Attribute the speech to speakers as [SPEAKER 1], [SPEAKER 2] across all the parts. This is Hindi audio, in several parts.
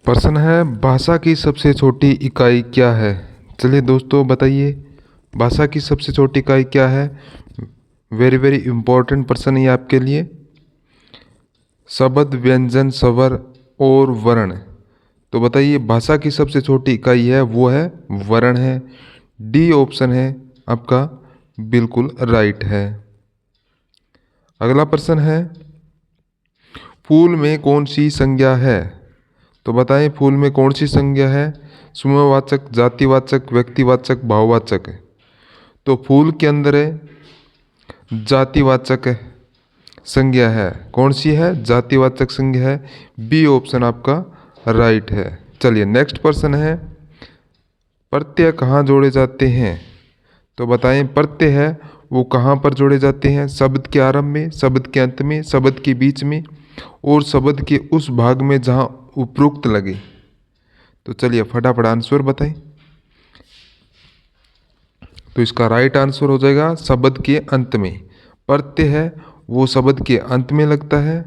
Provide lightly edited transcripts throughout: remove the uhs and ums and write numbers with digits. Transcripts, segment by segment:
[SPEAKER 1] प्रश्न है, भाषा की सबसे छोटी इकाई क्या है? चलिए दोस्तों बताइए, भाषा की सबसे छोटी इकाई क्या है? वेरी वेरी इंपॉर्टेंट प्रश्न है आपके लिए। शब्द, व्यंजन, स्वर और वर्ण। तो बताइए, भाषा की सबसे छोटी इकाई है वो है वर्ण है। डी ऑप्शन है आपका बिल्कुल राइट है। अगला प्रश्न है, फूल में कौन सी संज्ञा है? तो बताएं, फूल में कौन सी संज्ञा है? समूहवाचक, जातिवाचक, व्यक्तिवाचक, भाववाचक है। तो फूल के अंदर है जातिवाचक संज्ञा है। कौन सी है? जातिवाचक संज्ञा है। बी ऑप्शन आपका राइट है। चलिए नेक्स्ट प्रश्न है, प्रत्यय कहाँ जोड़े जाते हैं? तो बताएं, प्रत्यय है वो कहाँ पर जोड़े जाते हैं? शब्द के आरंभ में, शब्द के अंत में, शब्द के बीच में और शब्द के उस भाग में जहाँ उपरोक्त लगे। तो चलिए फटाफट आंसर बताएं। तो इसका राइट आंसर हो जाएगा शब्द के अंत में। प्रत्यय है वो शब्द के अंत में लगता है।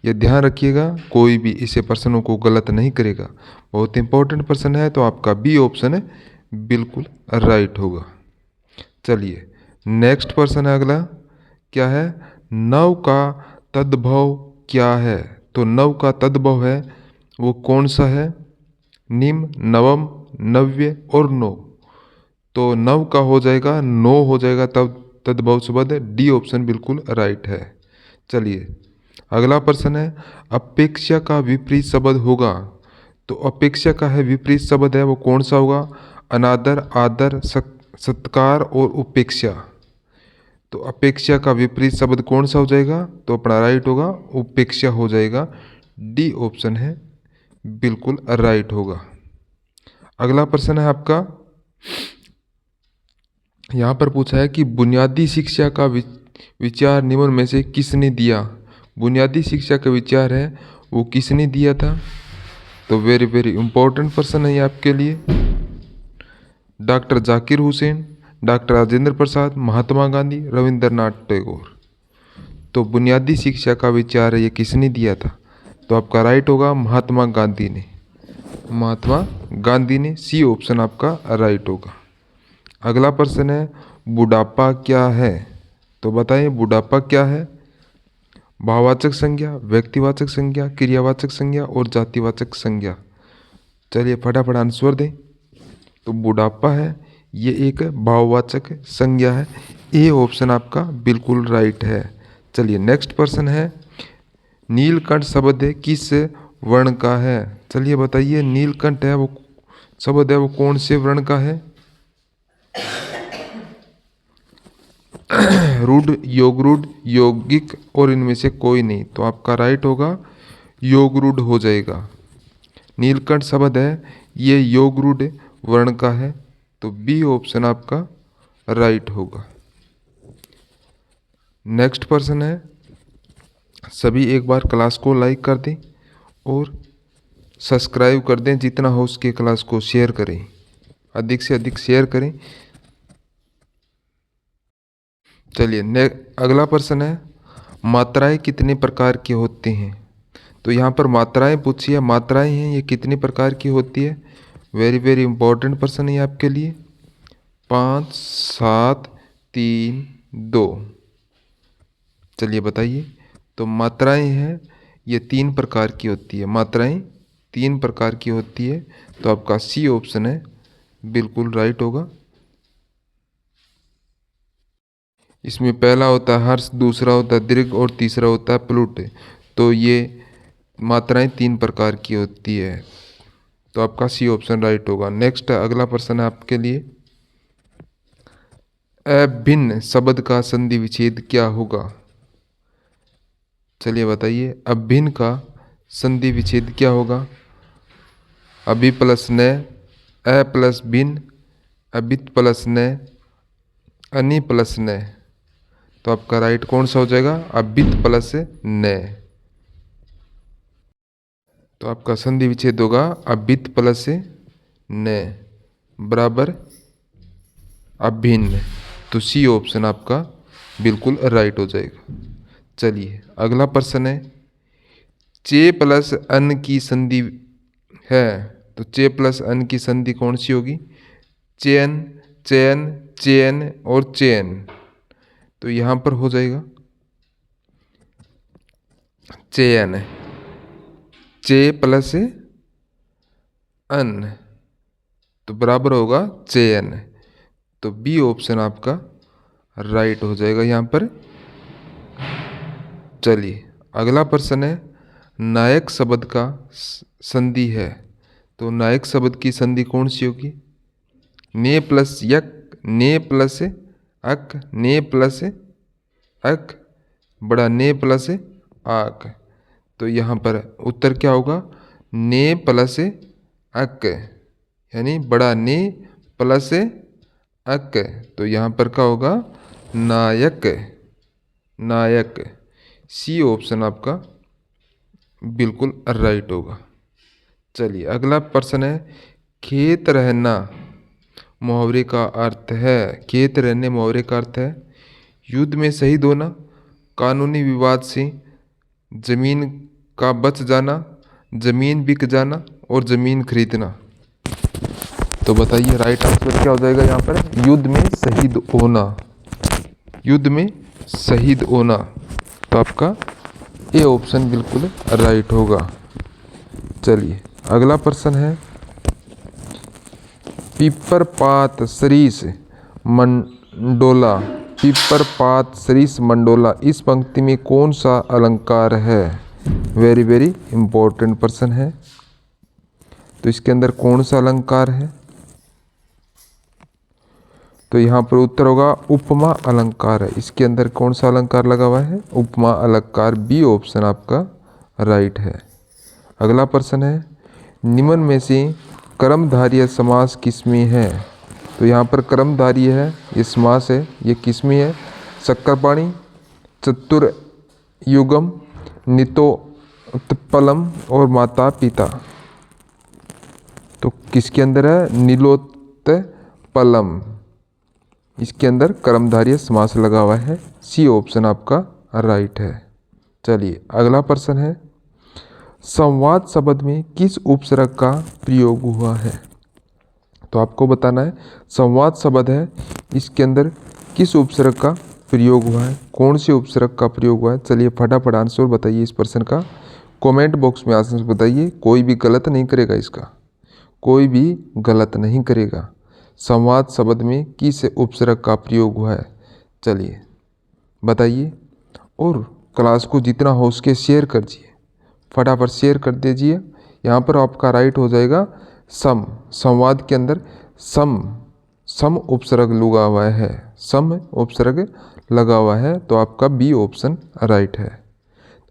[SPEAKER 1] यह ध्यान रखिएगा, कोई भी इसे प्रश्नों को गलत नहीं करेगा। बहुत इंपॉर्टेंट प्रश्न है, तो आपका बी ऑप्शन है बिल्कुल राइट होगा। चलिए नेक्स्ट प्रश्न है अगला, क्या है? नव का तद्भव क्या है? तो नव का तद्भव है वो कौन सा है? निम्न, नवम, नव्य और नो। तो नव का हो जाएगा नो हो जाएगा, तब तद्भव शब्द। डी ऑप्शन बिल्कुल राइट है। चलिए अगला प्रश्न है, अपेक्षा का विपरीत शब्द होगा। तो अपेक्षा का है विपरीत शब्द है वो कौन सा होगा? अनादर, आदर, सत्कार और उपेक्षा। तो अपेक्षा का विपरीत शब्द कौन सा हो जाएगा? तो अपना राइट होगा उपेक्षा हो जाएगा। डी ऑप्शन है बिल्कुल राइट होगा। अगला प्रश्न है आपका, यहाँ पर पूछा है कि बुनियादी शिक्षा का विचार निम्न में से किसने दिया? बुनियादी शिक्षा का विचार है वो किसने दिया था? तो वेरी वेरी इंपॉर्टेंट प्रश्न है ये आपके लिए। Doctor Zakir Hussain, doctor Rajendra Prasad, Mahatma Gandhi, Rabindranath Tagore. तो बुनियादी शिक्षा का विचार ये किसने दिया था? तो आपका राइट होगा महात्मा गांधी ने। महात्मा गांधी ने, सी ऑप्शन आपका राइट होगा। अगला प्रश्न है, बुढ़ापा क्या है? तो बताइए बुढ़ापा क्या है? भाववाचक संज्ञा, व्यक्तिवाचक संज्ञा, क्रियावाचक संज्ञा और जातिवाचक संज्ञा। चलिए फटाफट आंसर दें। तो बुढ़ापा है ये एक भाववाचक संज्ञा है। ए ऑप्शन आपका बिल्कुल राइट है। चलिए नेक्स्ट प्रश्न है, नीलकंठ शब्द किस वर्ण का है? चलिए बताइए, नीलकंठ है वो शब्द है वो कौन से वर्ण का है? रूढ़, योगरूढ़, यौगिक और इनमें से कोई नहीं। तो आपका राइट होगा योगरूढ़ हो जाएगा। नीलकंठ शब्द है ये योगरूढ़ वर्ण का है। तो बी ऑप्शन आपका राइट होगा। नेक्स्ट प्रश्न है, सभी एक बार क्लास को लाइक कर दें और सब्सक्राइब कर दें, जितना हो उसके क्लास को शेयर करें, अधिक से अधिक शेयर करें। चलिए अगला प्रश्न है, मात्राएं कितने प्रकार की होती हैं? तो यहाँ पर मात्राएं पूछी है, मात्राएं हैं ये कितने प्रकार की होती है? वेरी वेरी इंपॉर्टेंट प्रश्न है आपके लिए। 5, 7, 3, 2। चलिए बताइए। तो मात्राएं हैं ये 3 प्रकार की होती है। मात्राएं 3 प्रकार की होती है। तो आपका सी ऑप्शन है बिल्कुल राइट होगा। इसमें पहला होता है हर्ष, दूसरा होता है दीर्घ और तीसरा होता है प्लुट। तो ये मात्राएं 3 प्रकार की होती है। तो आपका सी ऑप्शन राइट होगा। नेक्स्ट अगला प्रश्न है आपके लिए, अभिन्न शब्द का संधि विच्छेद क्या होगा? चलिए बताइए, अभिन्न का संधि विच्छेद क्या होगा? अभि प्लस न, अ प्लस भिन्न, अभित प्लस न, अनि प्लस न। तो आपका राइट कौन सा हो जाएगा? अभित प्लस न। तो आपका संधि विच्छेद होगा अभित प्लस न बराबर अभिन्न। तो सी ऑप्शन आपका बिल्कुल राइट हो जाएगा। चलिए अगला प्रश्न है, चे प्लस अन की संधि है, तो चे प्लस अन की संधि कौन सी होगी? चेन, चेन, चेन और चेन। तो यहां पर हो जाएगा चेन, चे प्लस अन तो बराबर होगा चेन। तो बी ऑप्शन आपका राइट हो जाएगा यहां पर। चलिए अगला प्रश्न है, नायक शब्द का संधि है, तो नायक शब्द की संधि कौन सी होगी? ने प्लस यक, ने प्लस अक, ने प्लस अक, बड़ा ने प्लस आक। तो यहाँ पर उत्तर क्या होगा? ने प्लस अक, यानी बड़ा ने प्लस अक। तो यहाँ पर क्या होगा? नायक, नायक। सी ऑप्शन आपका बिल्कुल राइट होगा। चलिए अगला प्रश्न है, खेत रहना मुहावरे का अर्थ है। खेत रहने मुहावरे का अर्थ है युद्ध में शहीद होना, कानूनी विवाद से जमीन का बच जाना, जमीन बिक जाना और जमीन खरीदना। तो बताइए राइट आंसर क्या हो जाएगा यहाँ पर? युद्ध में शहीद होना, युद्ध में शहीद होना। तो आपका ए ऑप्शन बिल्कुल राइट होगा। चलिए अगला प्रश्न है, पीपर पात सरीस मंडोला, पीपर पात सरीस मंडोला, इस पंक्ति में कौन सा अलंकार है? वेरी वेरी इंपॉर्टेंट प्रश्न है। तो इसके अंदर कौन सा अलंकार है? तो यहाँ पर उत्तर होगा उपमा अलंकार है। इसके अंदर कौन सा अलंकार लगा हुआ है? उपमा अलंकार। बी ऑप्शन आपका राइट है। अगला प्रश्न है, निम्न में से कर्मधारय समास किसमें है? तो यहाँ पर कर्मधारय है, ये समास है, ये किसमें है? शक्करपाणी, चतुर्युगम, नीलोत्पलम और माता पिता। तो किसके अंदर है? नीलोत्पलम। इसके अंदर कर्मधारय समास लगा हुआ है। सी ऑप्शन आपका राइट है। चलिए अगला प्रश्न है, संवाद शब्द में किस उपसर्ग का प्रयोग हुआ है? तो आपको बताना है संवाद शब्द है, इसके अंदर किस उपसर्ग का प्रयोग हुआ है? कौन से उपसर्ग का प्रयोग हुआ है? चलिए फटाफट आंसर बताइए इस प्रश्न का, कमेंट बॉक्स में आंसर बताइए। कोई भी गलत नहीं करेगा, इसका कोई भी गलत नहीं करेगा। संवाद शब्द में किस उपसर्ग का प्रयोग हुआ है? चलिए बताइए और क्लास को जितना हो उसके शेयर करिए, फटाफट शेयर कर दीजिए। यहाँ पर आपका राइट हो जाएगा सम। संवाद के अंदर सम उपसर्ग लगा हुआ है, सम उपसर्ग लगा हुआ है। तो आपका बी ऑप्शन राइट है।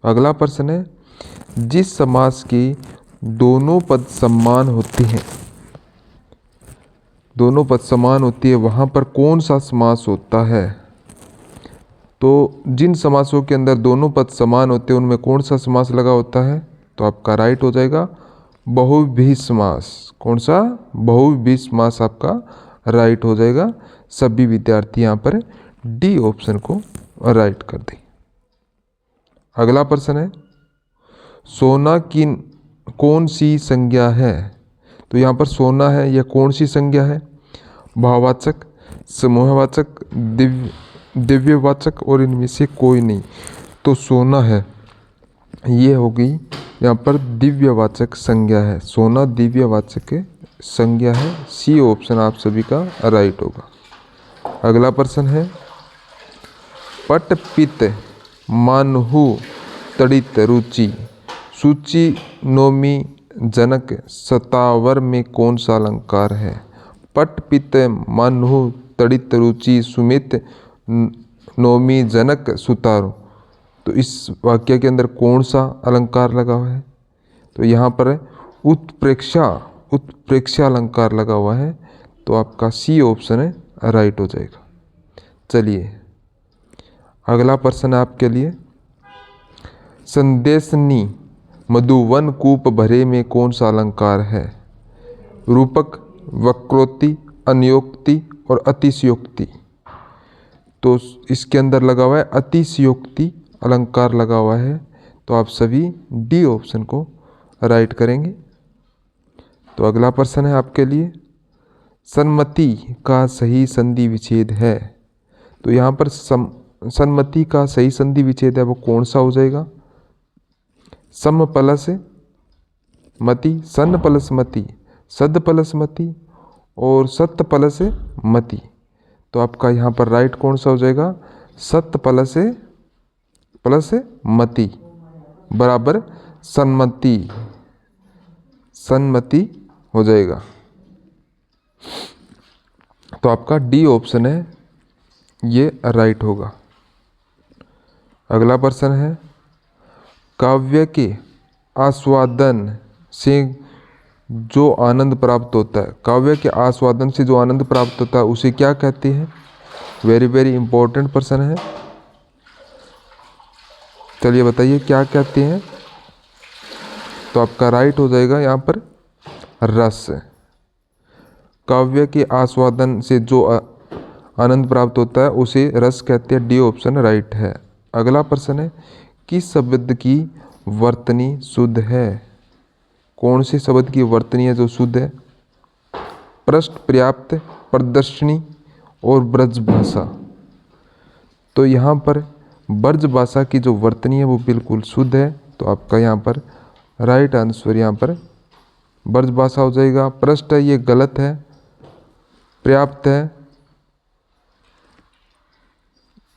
[SPEAKER 1] अगला प्रश्न है, जिस समास की दोनों पद समान होते हैं, दोनों पद समान होती है, वहाँ पर कौन सा समास होता है? तो जिन समासों के अंदर दोनों पद समान होते हैं उनमें कौन सा समास लगा होता है? तो आपका राइट हो जाएगा बहुव्रीहि समास। कौन सा? बहुव्रीहि समास आपका राइट हो जाएगा। सभी विद्यार्थी यहाँ पर डी ऑप्शन को राइट कर दें। अगला प्रश्न है, सोना की कौन सी संज्ञा है? तो यहाँ पर सोना है, यह कौन सी संज्ञा है? भाववाचक, समूहवाचक, दिव्यवाचक और इनमें से कोई नहीं। तो सोना है, ये होगी यहाँ पर दिव्यवाचक संज्ञा है। सोना दिव्यवाचक संज्ञा है। सी ऑप्शन आप सभी का राइट होगा। अगला प्रश्न है, पट पित मानहु तड़ित रुचि, सूची नोमी जनक सतावर में कौन सा अलंकार है? पट पित मानहु तड़ित रुचि सुमित नोमी जनक सुतारो। तो इस वाक्य के अंदर कौन सा अलंकार लगा हुआ है? तो यहाँ पर उत्प्रेक्षा अलंकार लगा हुआ है। तो आपका सी ऑप्शन है राइट हो जाएगा। चलिए अगला प्रश्न है आपके लिए, संदेशनी मधुवन कूप भरे में कौन सा अलंकार है? रूपक, वक्रोक्ति, अन्योक्ति और अतिशयोक्ति। तो इसके अंदर लगा हुआ है अतिशयोक्ति अलंकार लगा हुआ है। तो आप सभी डी ऑप्शन को राइट करेंगे। तो अगला प्रश्न है आपके लिए, सन्मति का सही संधि विच्छेद है। तो यहाँ पर सन्मति का सही संधि विच्छेद है वो कौन सा हो जाएगा? सम प्लस मति, सन प्लस मति, सद प्लस मति और सत प्लस मति। तो आपका यहाँ पर राइट कौन सा हो जाएगा? सत प्लस मति बराबर सन्मति, सन्मति हो जाएगा। तो आपका डी ऑप्शन है ये राइट होगा। अगला प्रश्न है, काव्य के आस्वादन से जो आनंद प्राप्त होता है, काव्य के आस्वादन से जो आनंद प्राप्त होता है उसे क्या कहते हैं? वेरी वेरी इंपॉर्टेंट प्रश्न है। चलिए बताइए क्या कहते हैं? तो आपका राइट हो जाएगा यहाँ पर रस। काव्य के आस्वादन से जो आनंद प्राप्त होता है उसे रस कहते हैं। डी ऑप्शन राइट है। अगला प्रश्न है, किस शब्द की वर्तनी शुद्ध है? कौन से शब्द की वर्तनी है जो शुद्ध है? पृष्ठ, पर्याप्त, प्रदर्शनी और ब्रज भाषा। तो यहाँ पर ब्रज भाषा की जो वर्तनी है वो बिल्कुल शुद्ध है। तो आपका यहाँ पर राइट आंसर यहाँ पर ब्रज भाषा हो जाएगा। पृष्ठ है ये गलत है, पर्याप्त है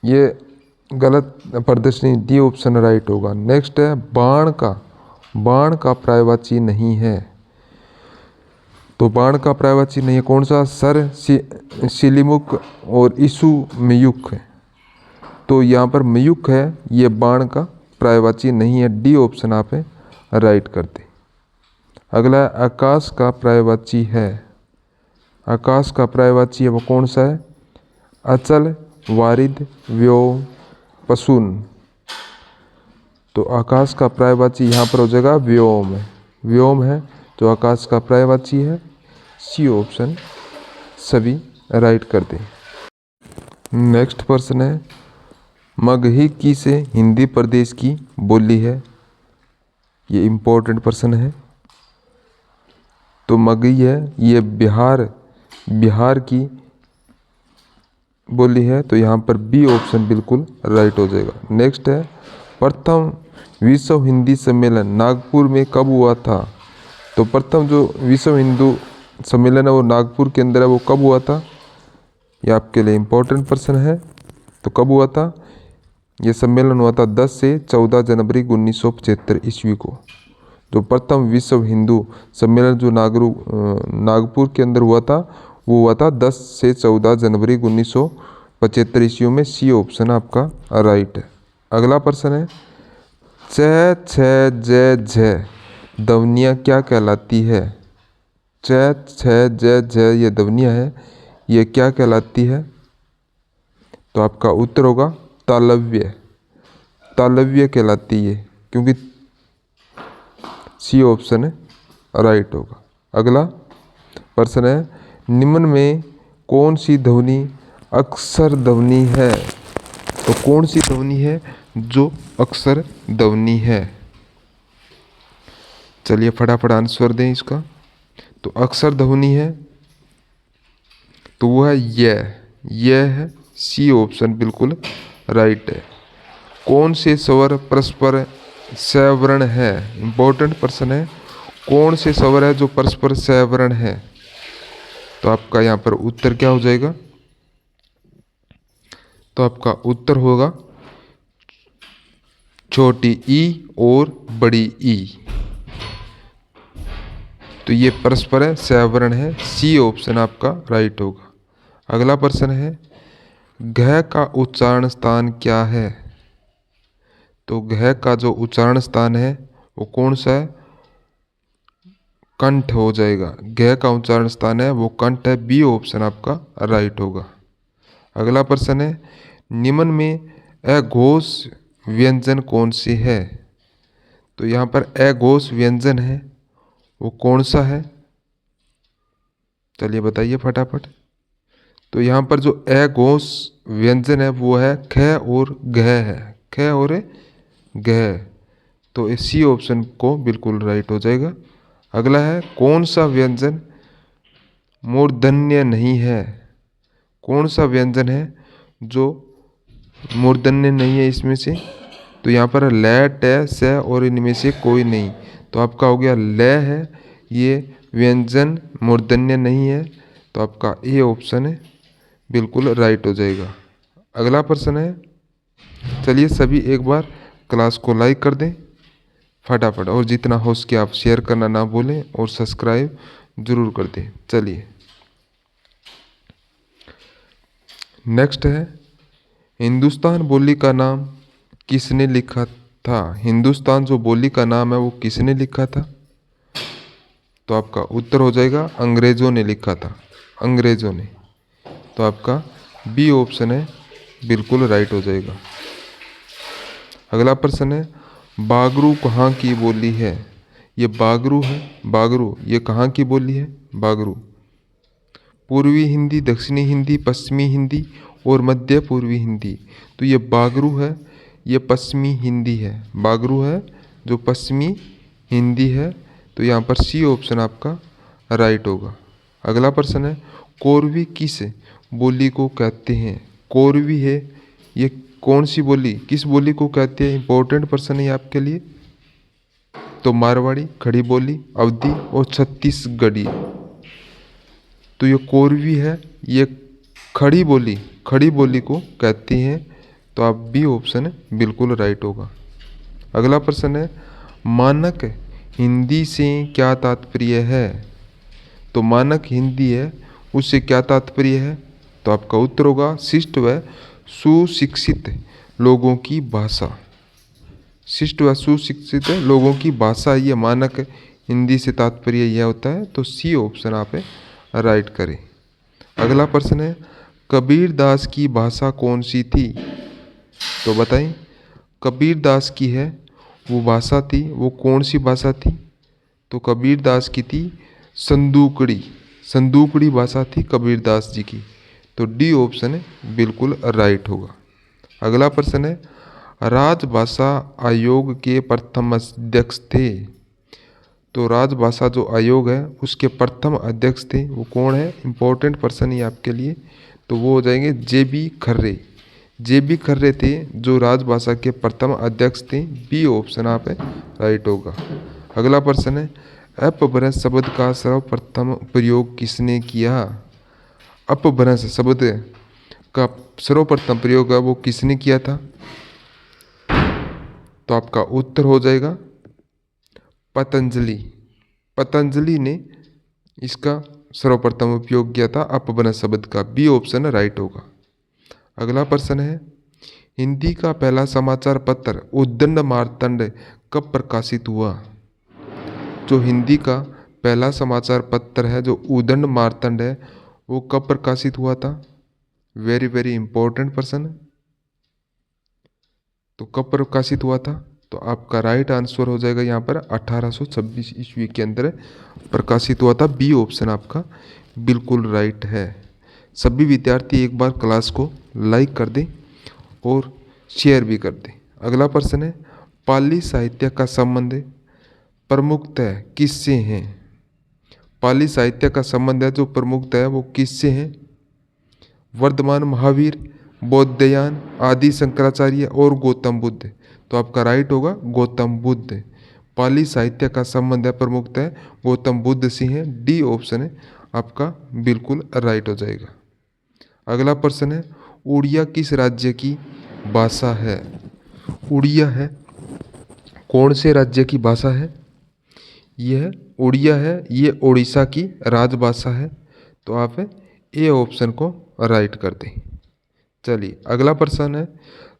[SPEAKER 1] ये गलत, प्रदर्शनी डी ऑप्शन राइट होगा। नेक्स्ट है, बाण का पर्यायवाची नहीं है। तो बाण का पर्यायवाची नहीं है कौन सा? सर, शिलिमुख और ईसु मयुख है। तो यहाँ पर मयुख है ये बाण का पर्यायवाची नहीं है। डी ऑप्शन आप राइट कर दें। अगला आकाश का पर्यायवाची है। आकाश का पर्यायवाची है वो कौन सा है? अचल, वारिद, व्योम, पशुन। तो आकाश का पर्यायवाची यहाँ पर हो जाएगा व्योम। व्योम है जो आकाश का पर्यायवाची है। सी ऑप्शन सभी राइट कर दें। नेक्स्ट प्रश्न है, मगही किस हिंदी प्रदेश की बोली है? ये इम्पोर्टेंट प्रश्न है। तो मगही है ये बिहार की बोली है। तो यहाँ पर बी ऑप्शन बिल्कुल राइट हो जाएगा। नेक्स्ट है, प्रथम विश्व हिंदी सम्मेलन नागपुर में कब हुआ था? तो प्रथम जो विश्व हिंदू सम्मेलन है वो नागपुर के अंदर है, वो कब हुआ था? ये आपके लिए इम्पोर्टेंट प्रश्न है। तो कब हुआ था? ये सम्मेलन हुआ था 10 से 14 जनवरी 1975 ईस्वी को। जो प्रथम विश्व हिंदू सम्मेलन जो नागपुर के अंदर हुआ था वो हुआ था 10 से 14 जनवरी 1975 ईस्वी में। सी ऑप्शन आपका राइट है। अगला प्रश्न है, च, छ, ज, झ ध्वनियाँ क्या कहलाती है? च, छ, ज, झ ये ध्वनियाँ है ये क्या कहलाती है? तो आपका उत्तर होगा तालव्य। तालव्य कहलाती है क्योंकि सी ऑप्शन राइट होगा। अगला प्रश्न है, निम्न में कौन सी ध्वनि अक्षर ध्वनि है? तो कौन सी ध्वनि है जो अक्षर ध्वनि है? चलिए फटाफट आंसर दें इसका। तो अक्षर ध्वनि है तो वो है यह है। सी ऑप्शन बिल्कुल राइट है। कौन से स्वर परस्पर सवर्ण है? इंपॉर्टेंट प्रश्न है। कौन से स्वर है जो परस्पर सवर्ण है? तो आपका यहाँ पर उत्तर क्या हो जाएगा? तो आपका उत्तर होगा छोटी ई और बड़ी ई। तो ये परस्पर सवर्ण है। सी ऑप्शन आपका राइट होगा। अगला प्रश्न है, घ का उच्चारण स्थान क्या है? तो घ का जो उच्चारण स्थान है वो कौन सा है? कंठ हो जाएगा। घ का उच्चारण स्थान है वो कंठ है। बी ऑप्शन आपका राइट होगा। अगला प्रश्न है, निम्न में अघोष व्यंजन कौन से है? तो यहाँ पर अघोष व्यंजन है वो कौन सा है? चलिए बताइए फटाफट। तो यहाँ पर जो अघोष व्यंजन है वो है ख और घ है। ख और घ। तो इस सी ऑप्शन को बिल्कुल राइट हो जाएगा। अगला है, कौन सा व्यंजन मूर्धन्य नहीं है? कौन सा व्यंजन है जो मूर्धन्य नहीं है इसमें से? तो यहाँ पर ल, ट, स और इनमें से कोई नहीं। तो आपका हो गया ल है, ये व्यंजन मूर्धन्य नहीं है। तो आपका ए ऑप्शन है बिल्कुल राइट हो जाएगा। अगला प्रश्न है, चलिए सभी एक बार क्लास को लाइक कर दें फटाफट, और जितना हो सके आप शेयर करना ना भूलें और सब्सक्राइब जरूर कर दें। चलिए नेक्स्ट है, हिंदुस्तान बोली का नाम किसने लिखा था? हिंदुस्तान जो बोली का नाम है वो किसने लिखा था? तो आपका उत्तर हो जाएगा अंग्रेजों ने लिखा था, अंग्रेजों ने। तो आपका बी ऑप्शन है बिल्कुल राइट हो जाएगा। अगला प्रश्न है, बागरू कहाँ की बोली है? ये बागरू है, बागरू ये कहाँ की बोली है? बागरू पूर्वी हिंदी, दक्षिणी हिंदी, पश्चिमी हिंदी और मध्य पूर्वी हिंदी। तो ये बागरू है, ये पश्चिमी हिंदी है। बागरू है जो पश्चिमी हिंदी है। तो यहाँ पर सी ऑप्शन आपका राइट होगा। अगला प्रश्न है, कोरवी किस बोली को कहते हैं? कोरवी है, ये कौन सी बोली, किस बोली को कहते हैं? इंपॉर्टेंट प्रश्न है आपके लिए। तो मारवाड़ी, खड़ी बोली, अवधी और छत्तीसगढ़ी। तो ये कोरवी है, ये खड़ी बोली को कहती हैं। तो आप बी ऑप्शन बिल्कुल राइट होगा। अगला प्रश्न है, मानक हिंदी से क्या तात्पर्य है? तो मानक हिंदी है, उससे क्या तात्पर्य है? तो आपका उत्तर होगा शिष्ट व सुशिक्षित लोगों की भाषा। शिष्ट व सुशिक्षित लोगों की भाषा, ये मानक हिंदी से तात्पर्य यह होता है। तो सी ऑप्शन आप राइट करें। अगला प्रश्न है, कबीर दास की भाषा कौन सी थी? तो बताएं, कबीर दास की है वो भाषा थी, वो कौन सी भाषा थी? तो कबीर दास की थी संदूकड़ी भाषा थी कबीर दास जी की। तो डी ऑप्शन बिल्कुल राइट होगा। अगला प्रश्न है, राजभाषा आयोग के प्रथम अध्यक्ष थे? तो राजभाषा जो आयोग है उसके प्रथम अध्यक्ष थे, वो कौन है? इंपॉर्टेंट पर्सन ही आपके लिए। तो वो हो जाएंगे जे.बी. खर्रे। जे.बी. खर्रे थे जो राजभाषा के प्रथम अध्यक्ष थे। बी ऑप्शन आप राइट होगा। अगला प्रश्न है, अपभ्रंश शब्द का सर्वप्रथम प्रयोग किसने किया? अपभ्रंश शब्द का सर्वप्रथम प्रयोग है वो किसने किया था? तो आपका उत्तर हो जाएगा पतंजलि। पतंजलि ने इसका सर्वप्रथम उपयोग किया था अपभ्रंश शब्द का। बी ऑप्शन राइट होगा। अगला प्रश्न है, हिंदी का पहला समाचार पत्र उद्दंड मार्तंड कब प्रकाशित हुआ? जो हिंदी का पहला समाचार पत्र है जो उद्दंड मार्तंड है वो कब प्रकाशित हुआ था? वेरी वेरी इंपॉर्टेंट प्रश्न। तो कब प्रकाशित हुआ था? तो आपका राइट आंसर हो जाएगा यहाँ पर 1826 ईस्वी के अंदर प्रकाशित हुआ था। बी ऑप्शन आपका बिल्कुल राइट है। सभी विद्यार्थी एक बार क्लास को लाइक कर दें और शेयर भी कर दें। अगला प्रश्न है, पाली साहित्य का संबंध प्रमुखतः किससे है? पाली साहित्य का संबंध है जो प्रमुखतः है वो किससे है? वर्धमान महावीर, बौद्धयान, आदि शंकराचार्य और गौतम बुद्ध। तो आपका राइट होगा गौतम बुद्ध। पाली साहित्य का संबंध है प्रमुखतः गौतम बुद्ध से है। डी ऑप्शन है आपका बिल्कुल राइट हो जाएगा। अगला प्रश्न है, उड़िया किस राज्य की भाषा है? उड़िया है कौन से राज्य की भाषा है? यह उड़िया है, ये उड़ीसा की राजभाषा है। तो आप ए ऑप्शन को राइट कर दें। चलिए अगला प्रश्न है,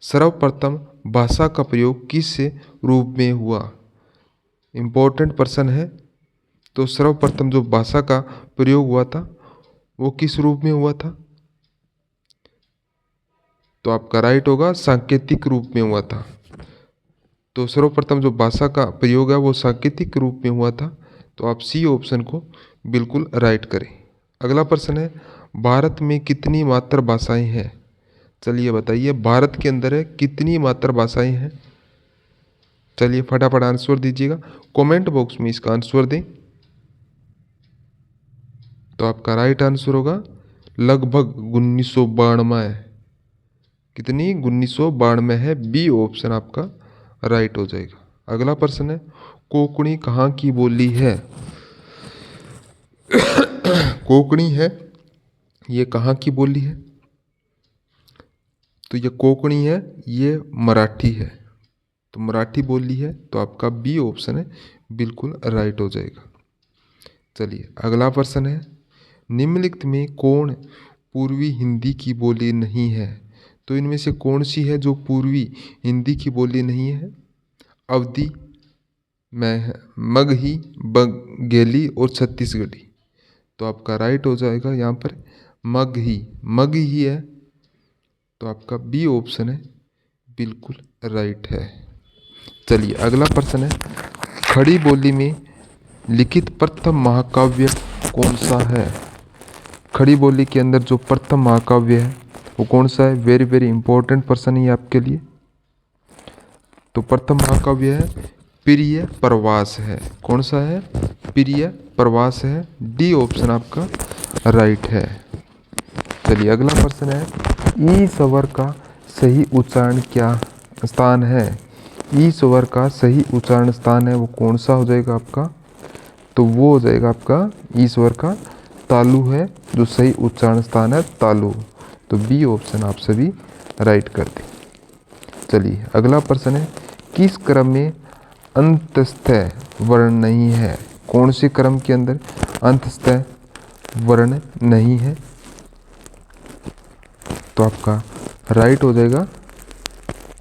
[SPEAKER 1] सर्वप्रथम भाषा का प्रयोग किस रूप में हुआ? इम्पोर्टेंट प्रश्न है। तो सर्वप्रथम जो भाषा का प्रयोग हुआ था वो किस रूप में हुआ था? तो आपका राइट होगा सांकेतिक रूप में हुआ था। तो सर्वप्रथम जो भाषा का प्रयोग है वो सांकेतिक रूप में हुआ था। तो आप सी ऑप्शन को बिल्कुल राइट करें। अगला प्रश्न है, भारत में कितनी मातृभाषाएं हैं? चलिए बताइए, भारत के अंदर है कितनी मातृभाषाएं हैं? चलिए फटाफट आंसर दीजिएगा, कमेंट बॉक्स में इसका आंसर दें। तो आपका राइट आंसर होगा लगभग 1992। कितनी? 1992 है। बी ऑप्शन आपका राइट हो जाएगा। अगला प्रश्न है, कोंकणी कहाँ की बोली है? कोंकणी है, ये कहाँ की बोली है? तो ये कोंकणी है, ये मराठी है। तो मराठी बोली है, तो आपका बी ऑप्शन है बिल्कुल राइट हो जाएगा। चलिए अगला प्रश्न है, निम्नलिखित में कौन पूर्वी हिंदी की बोली नहीं है? तो इनमें से कौन सी है जो पूर्वी हिंदी की बोली नहीं है? अवधी, मगही, बघेली और छत्तीसगढ़ी। तो आपका राइट हो जाएगा यहाँ पर मगही है। तो आपका बी ऑप्शन है बिल्कुल राइट है। चलिए अगला प्रश्न है, खड़ी बोली में लिखित प्रथम महाकाव्य कौन सा है? खड़ी बोली के अंदर जो प्रथम महाकाव्य है वो कौन सा है? वेरी वेरी इंपॉर्टेंट प्रश्न है आपके लिए। तो प्रथम महाकाव्य है प्रिय प्रवास है। कौन सा है? प्रिय प्रवास है। डी ऑप्शन आपका राइट है। चलिए अगला प्रश्न है, ई स्वर का सही उच्चारण क्या स्थान है? ई स्वर का सही उच्चारण स्थान है वो कौन सा हो जाएगा आपका? तो वो हो जाएगा आपका ई स्वर का तालु है, जो सही उच्चारण स्थान है तालु। तो बी ऑप्शन आप सभी राइट कर दें। चलिए अगला प्रश्न है, किस क्रम में अंतस्थ वर्ण नहीं है? कौन से क्रम के अंदर अंतस्थ वर्ण नहीं है? तो आपका राइट हो जाएगा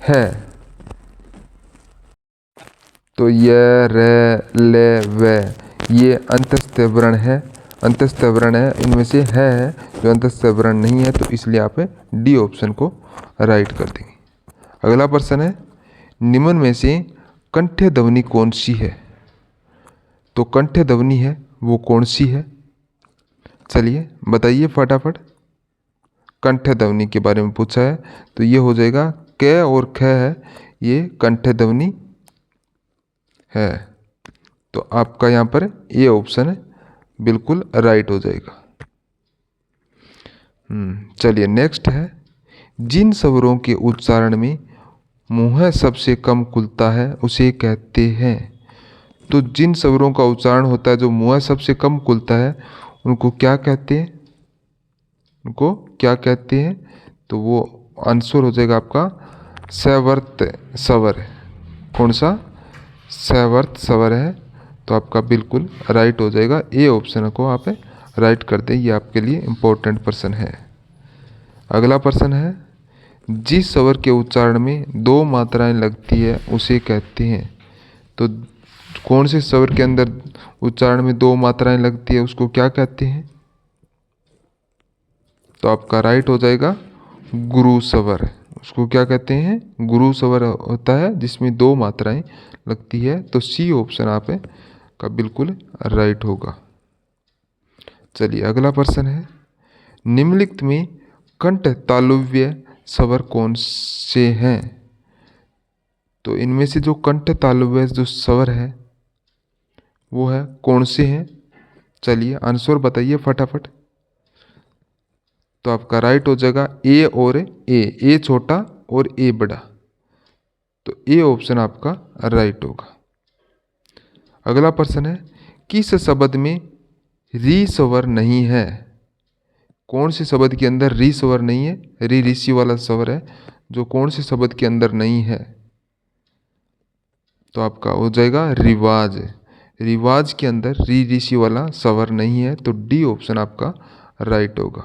[SPEAKER 1] है। तो य, र, ले, व ये अंतस्थ वर्ण है। अंतस्थ वर्ण है, इनमें से है जो अंतस्थ वर्ण नहीं है, तो इसलिए आप डी ऑप्शन को राइट कर देंगे। अगला प्रश्न है, निम्न में से कंठ्य ध्वनि कौन सी है? तो कंठ्य ध्वनि है वो कौन सी है? चलिए बताइए फटाफट। कंठ्य ध्वनि के बारे में पूछा है, तो ये हो जाएगा क और ख है, ये कंठ्य ध्वनि है। तो आपका यहाँ पर ये ऑप्शन है बिल्कुल राइट हो जाएगा। चलिए नेक्स्ट है, जिन स्वरों के उच्चारण में मुंह सबसे कम खुलता है उसे कहते हैं। तो जिन स्वरों का उच्चारण होता है जो मुंह सबसे कम खुलता है उनको क्या कहते हैं? उनको क्या कहते हैं? तो वो आंसर हो जाएगा आपका सवर्त स्वर। कौन सा? सवर्त स्वर है। तो आपका बिल्कुल राइट हो जाएगा। ए ऑप्शन को आप राइट कर दें, ये आपके लिए इम्पोर्टेंट प्रश्न है। अगला प्रश्न है, जिस स्वर के उच्चारण में दो मात्राएं लगती है उसे कहते हैं। तो कौन से स्वर के अंदर उच्चारण में दो मात्राएं लगती है उसको क्या कहते हैं? तो आपका राइट हो जाएगा गुरु स्वर। उसको क्या कहते हैं? गुरु स्वर होता है जिसमें दो मात्राएं लगती है। तो सी ऑप्शन आप का बिल्कुल राइट होगा। चलिए अगला प्रश्न है, निम्नलिखित में कंठ तालुव्य स्वर कौन से हैं? तो इनमें से जो कंठ तालुव्य जो स्वर है वो है कौन से हैं? चलिए आंसर बताइए फटाफट। तो आपका राइट हो जाएगा ए और ए छोटा और ए बड़ा। तो ए ऑप्शन आपका राइट होगा। अगला प्रश्न है, किस शब्द में री स्वर नहीं है? कौन से शब्द के अंदर री स्वर नहीं है? री ऋषि वाला स्वर है जो कौन से शब्द के अंदर नहीं है? तो आपका हो जाएगा रिवाज। रिवाज के अंदर री ऋषि वाला स्वर नहीं है। तो डी ऑप्शन आपका राइट होगा।